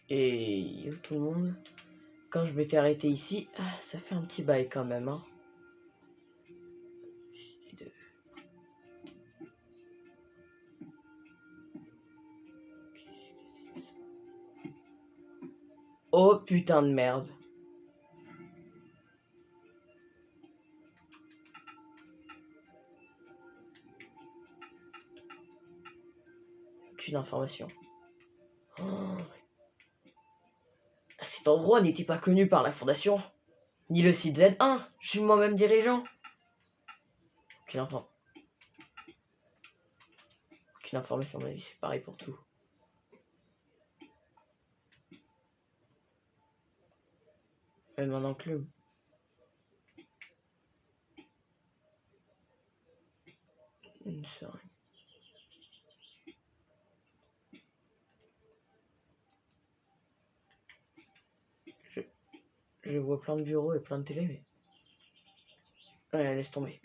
Et tout le monde, quand je m'étais arrêté ici, ça fait un petit bail quand même, hein. Oh putain de merde. Aucune information. Oh. Cet endroit n'était pas connu par la Fondation, ni le site Z1. Je suis moi-même dirigeant. Aucune information. Aucune information, mais c'est pareil pour tout. Même un enclume. Une seringue. Je vois plein de bureaux et plein de télé, mais... Ouais, laisse tomber.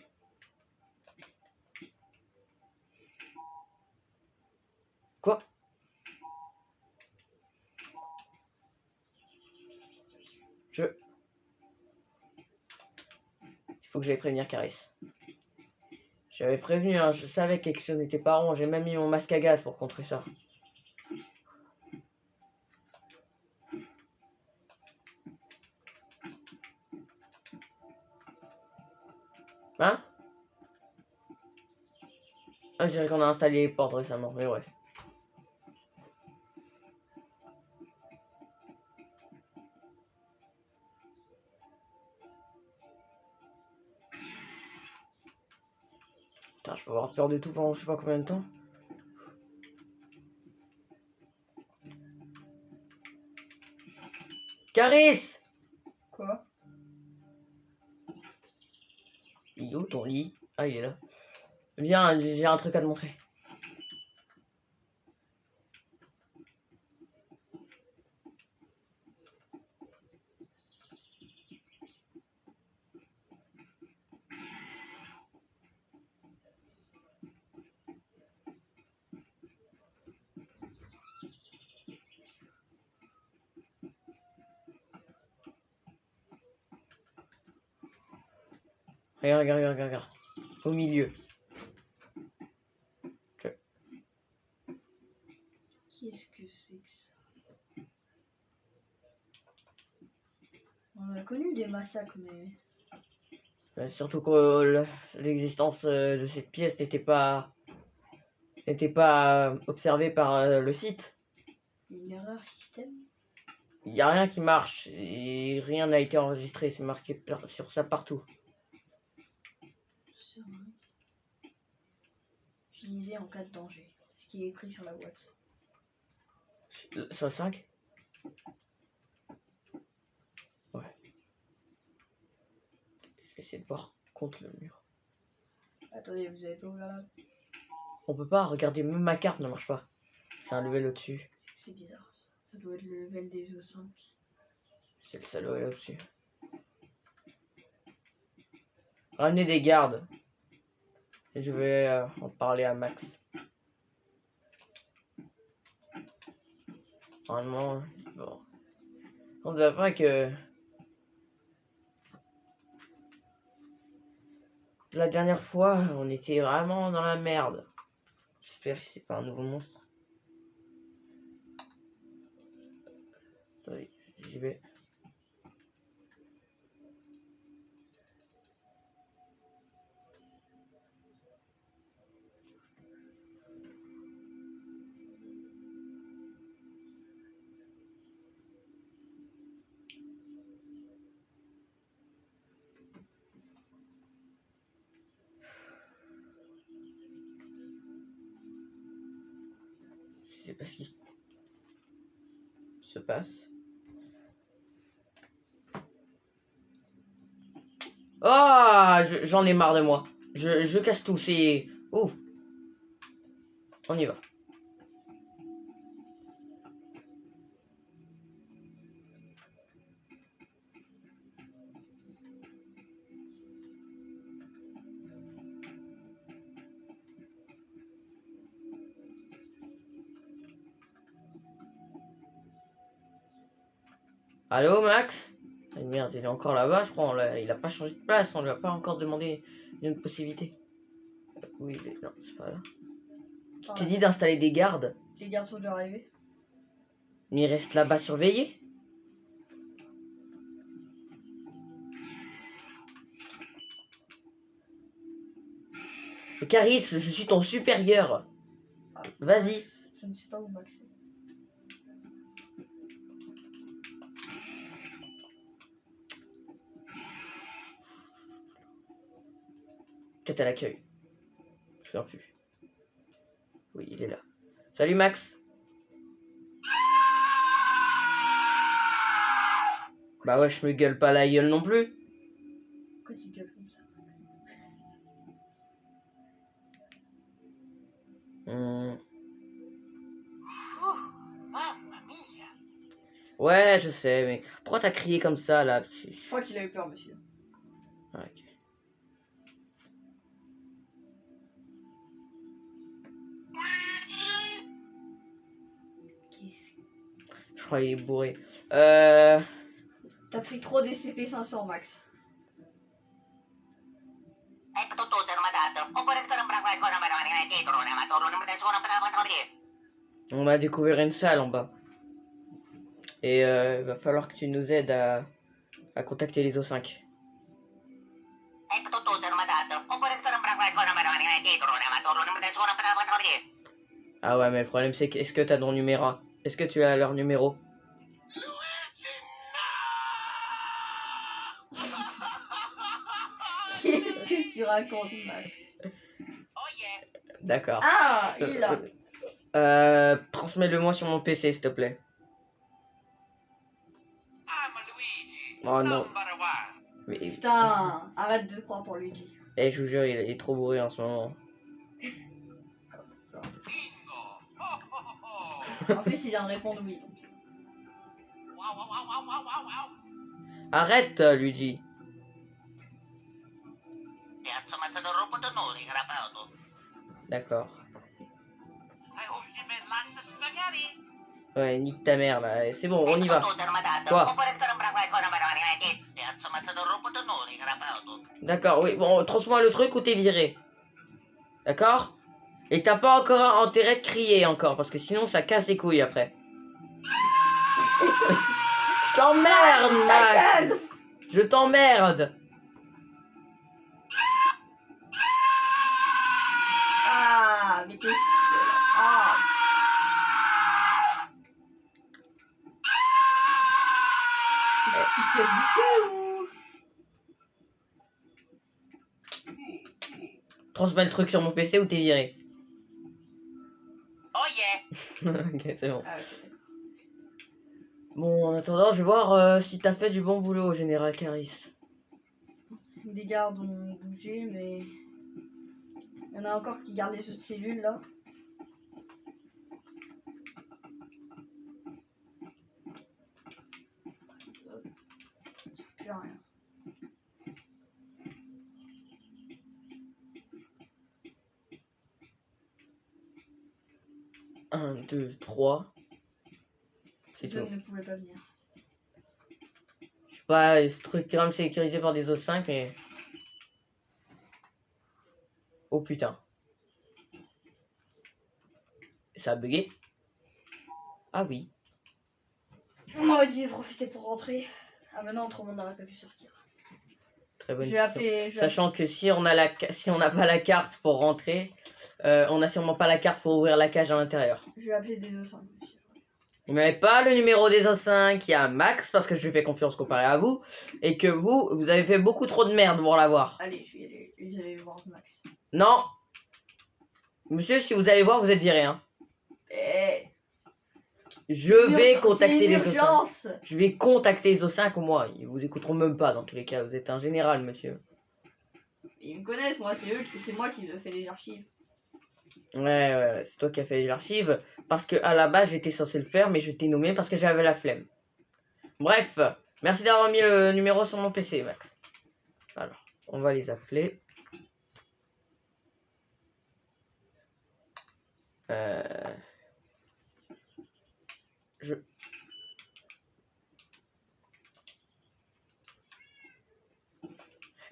Quoi? Il faut que j'aille prévenir Caris. J'avais prévenu, hein, je savais que quelque chose n'était pas rond. J'ai même mis mon masque à gaz pour contrer ça. Hein? Ah, je dirais qu'on a installé les portes récemment, mais ouais. Putain, je peux avoir peur de tout pendant je sais pas combien de temps. Caris! Quoi? Il est où ton lit? Ah, il est là. Viens, j'ai un truc à te montrer. Regarde, regarde, regarde, regarde. Au milieu. Qu'est-ce que c'est que ça? On a connu des massacres, mais... Surtout que l'existence de cette pièce n'était pas observée par le site. Une erreur système? Il n'y a rien qui marche et rien n'a été enregistré. C'est marqué sur ça partout. Utilisé en cas de danger. Ce qui est écrit sur la boîte. Sur le 5? Ouais. Je vais essayer de voir contre le mur. Attendez, vous avez pas ouvert la... On peut pas regarder, même ma carte ne marche pas. C'est un level au-dessus. C'est bizarre. Ça doit être le level des O5. C'est le salaud est au-dessus. Ramenez des gardes. Et je vais en parler à Max. Normalement, bon. On devrait que... La dernière fois, on était vraiment dans la merde. J'espère que c'est pas un nouveau monstre. Attendez, j'y vais. Je sais pas ce qui se passe. Ah, j'en ai marre de moi. Je casse tout, c'est... Oh. On y va. Allô, Max? Ah, merde, il est encore là-bas, je crois. Il a pas changé de place, on lui a pas encore demandé une possibilité. Oui, mais non, c'est pas là. Je t'ai dit d'installer des gardes. Les gardes sont déjà arrivés. Mais il reste là-bas surveillé. Caris, je suis ton supérieur. Vas-y. Je ne sais pas où Max est. Peut-être à l'accueil. Je ne sais plus. Oui, il est là. Salut Max. Bah ouais, je me gueule pas la gueule non plus. Pourquoi tu gueules comme ça? Ouais, je sais, mais pourquoi t'as crié comme ça là? Je crois qu'il a eu peur, monsieur. Ah, ok. Je crois qu'il est bourré. T'as pris trop des CP500, Max. On va découvrir une salle en bas. Et il va falloir que tu nous aides à contacter les O5. Ah ouais, mais le problème c'est que est-ce que t'as leur numéro? Est-ce que tu as leur numéro? Qu'est-ce que tu racontes, Max? D'accord. Ah, il l'a. Transmets-le-moi sur mon PC, s'il te plaît. Oh non. Mais, Putain, arrête de croire pour Luigi. je vous jure, il est trop bourré en ce moment. En plus, il vient de répondre oui. Arrête, Luigi. D'accord. Ouais, nique ta mère là. C'est bon, on y va. Quoi? D'accord, oui. Bon, transmets le truc ou t'es viré. D'accord? Et t'as pas encore intérêt de crier encore, parce que sinon ça casse les couilles après. Je t'emmerde, Max. Je t'emmerde. Ah, mais qu'est-ce que c'est? Ah. Il fait bouffer ou? Transmets le truc sur mon PC ou t'es viré. Oh yeah. Ok, c'est bon. Ah, ok. Bon, en attendant, je vais voir si t'as fait du bon boulot, Général Caris. Les gardes ont bougé, mais il y en a encore qui gardent les autres cellules là. Plus rien. Un, deux, trois. C'est Les tout. autres ne pouvaient pas venir. Je sais pas, ce truc quand même sécurisé par des O5, mais... Oh putain. Ça a bugué? Ah oui. On aurait dû profiter pour rentrer. Ah, maintenant, autrement, on n'aurait pas pu sortir. Très bonne Je vais appeler. Sachant que si on n'a pas la carte pour rentrer, on n'a sûrement pas la carte pour ouvrir la cage à l'intérieur. Je vais appeler des O5, monsieur. Vous n'avez pas le numéro des O5, il y a Max, parce que je lui fais confiance comparé à vous, et que vous avez fait beaucoup trop de merde pour l'avoir. Allez, je vais aller voir Max. Non. Monsieur, si vous allez voir, vous êtes viré, hein. Eh, Je vais contacter les O5. urgence. Je vais contacter les O5 au moins. Ils vous écouteront même pas dans tous les cas. Vous êtes un général, monsieur. Ils me connaissent, moi, c'est moi qui fais les archives. Ouais, c'est toi qui as fait les archives. Parce que à la base, j'étais censé le faire, mais je t'ai nommé parce que j'avais la flemme. Bref, merci d'avoir mis le numéro sur mon PC, Max. Alors, on va les appeler.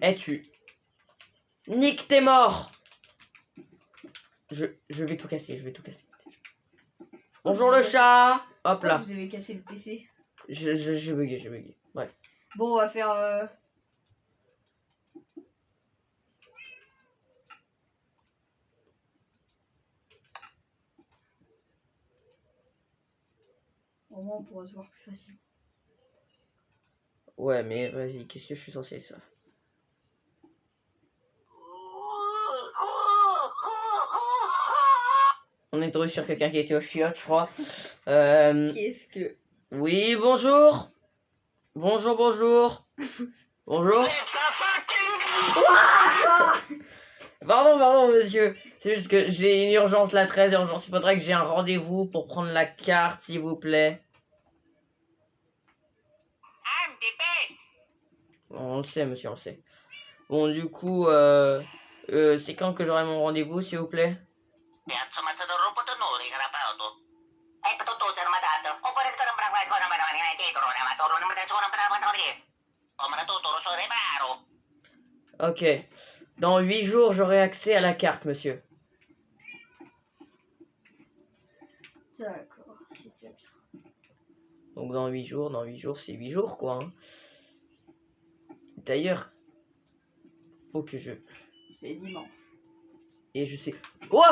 Eh, tu... Nick, t'es mort. Je vais tout casser, je vais tout casser. Bonjour le chat. Hop Pourquoi là. vous avez cassé le PC? J'ai bugué. Bref. Bon, on va faire... Au moins, on pourra se voir plus facile. Ouais, mais vas-y, qu'est-ce que je suis censé ça? On est tombé sur quelqu'un qui était au chiottes, je crois. Qu'est-ce que... Oui, bonjour. Bonjour. Bonjour. Pardon, monsieur. C'est juste que j'ai une urgence, là, très urgence. Il faudrait que j'ai un rendez-vous pour prendre la carte, s'il vous plaît. On le sait, monsieur, on le sait. Bon, du coup, c'est quand que j'aurai mon rendez-vous, s'il vous plaît? Ok. Dans 8 jours, j'aurai accès à la carte, monsieur. D'accord, c'est déjà bien. Donc dans 8 jours, c'est 8 jours, quoi. Hein. D'ailleurs, faut que je... C'est dimanche. Et je sais... Oh!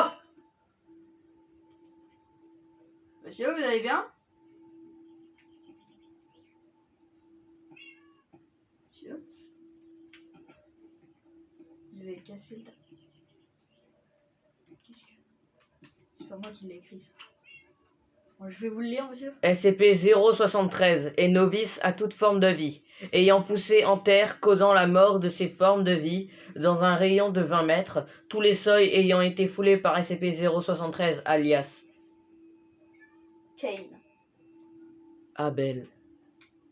Monsieur, vous allez bien? Monsieur? Vous avez cassé le... Qu'est-ce que... C'est pas moi qui l'ai écrit, ça. Bon, je vais vous le lire, monsieur. SCP-073 est novice à toute forme de vie, ayant poussé en terre, causant la mort de ces formes de vie dans un rayon de 20 mètres, tous les seuils ayant été foulés par SCP-073, alias Kane. Abel.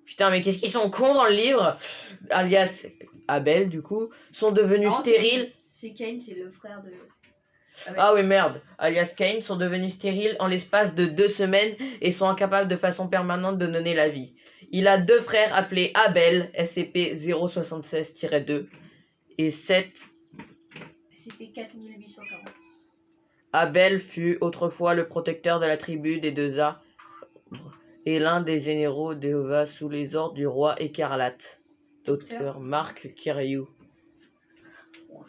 Putain, mais qu'est-ce qu'ils sont cons dans le livre? Alias Abel, du coup, sont devenus Non, stériles. C'est Kane, c'est le frère de... Ah oui, merde. Alias Kane sont devenus stériles en l'espace de 2 semaines et sont incapables de façon permanente de donner la vie. Il a 2 frères appelés Abel, SCP-076-2, et 7. C'était 4840. Abel fut autrefois le protecteur de la tribu des 2 arbres et l'un des généraux d'Éova sous les ordres du roi Écarlate. Docteur Marc Kiriou.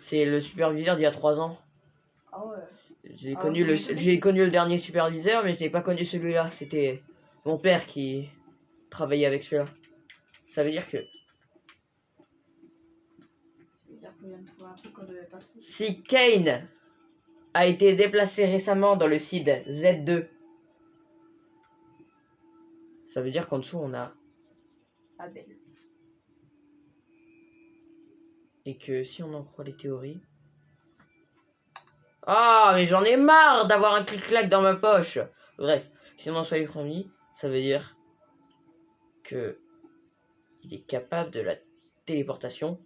C'est le superviseur d'il y a 3 ans. Ah ouais. J'ai connu le dernier superviseur, mais je n'ai pas connu celui-là. C'était mon père qui travaillait avec celui-là. Ça veut dire que Ça veut dire qu'on vient de trouver un truc qu'on devait pas trouver. si Kane a été déplacé récemment dans le site Z2, ça veut dire qu'en dessous on a... Abel. Et que si on en croit les théories... Ah, mais j'en ai marre d'avoir un clic-clac dans ma poche. Bref, si on en soit promis, ça veut dire que il est capable de la téléportation